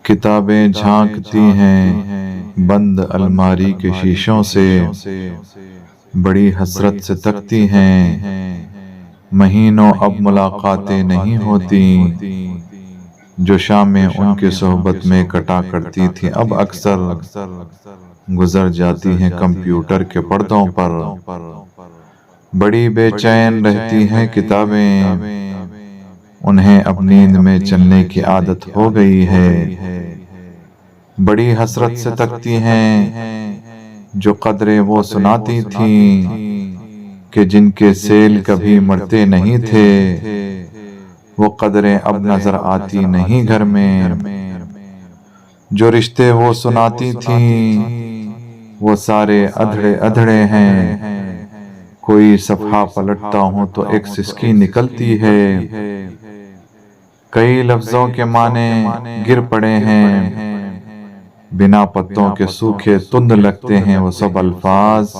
کتابیں جھانکتی ہیں بند الماری کے شیشوں سے، بڑی حسرت سے تکتی ہیں، مہینوں اب ملاقاتیں نہیں ہوتی، جو شامیں ان کی صحبت میں کٹا کرتی تھی اب اکثر گزر جاتی ہیں کمپیوٹر کے پردوں پر۔ بڑی بے چین رہتی ہیں کتابیں، انہیں اب نیند میں چلنے کی عادت ہو گئی ہے، بڑی حسرت سے تکتی ہیں جو قدریں وہ سناتی تھیں کہ جن کے سیل کبھی مرتے نہیں تھے، وہ قدریں اب نظر آتی نہیں گھر میں، جو رشتے وہ سناتی تھیں وہ سارے ادھڑے ادھڑے ہیں، کوئی صفحہ پلٹتا ہوں تو ایک سسکی نکلتی ہے، کئی لفظوں کے معنی گر پڑے ہیں، بنا پتوں کے سوکھے تند لگتے ہیں وہ سب الفاظ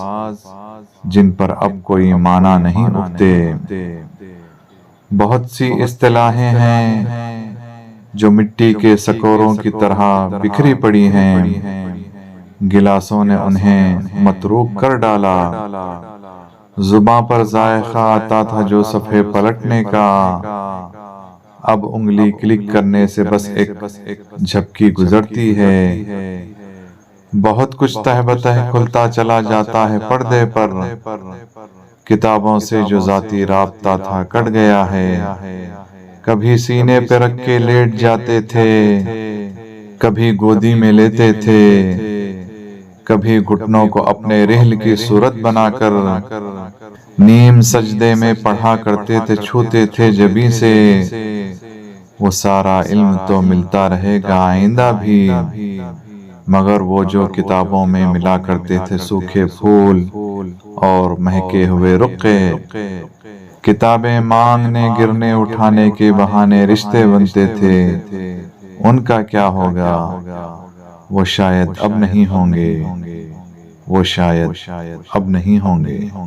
جن پر اب کوئی معنی نہیں اٹھتے۔ بہت سی اصطلاحیں ہیں جو مٹی کے سکوروں کی طرح بکھری پڑی ہیں، گلاسوں نے انہیں متروک کر ڈالا، زباں پر ذائقہ آتا تھا جو صفحے پلٹنے کا، اب انگلی کلک کرنے سے بس ایک جھپکی گزرتی ہے، بہت کچھ تہ بتہ کھلتا چلا جاتا ہے پردے پر، کتابوں سے جو ذاتی رابطہ تھا کٹ گیا ہے، کبھی سینے پہ رکھ کے لیٹ جاتے تھے، کبھی گودی میں لیتے تھے، کبھی گھٹنوں کو اپنے رحل کی صورت بنا کر نیم سجدے میں پڑھا کرتے تھے، چھوتے تھے جبیں سے، وہ سارا علم تو ملتا رہے گا آئندہ بھی، مگر وہ جو کتابوں میں ملا کرتے تھے سوکھے پھول اور مہکے ہوئے رقے، کتابیں مانگنے گرنے اٹھانے کے بہانے رشتے بنتے تھے، ان کا کیا ہوگا؟ وہ شاید اب نہیں ہوں گے، وہ شاید اب نہیں ہوں گے۔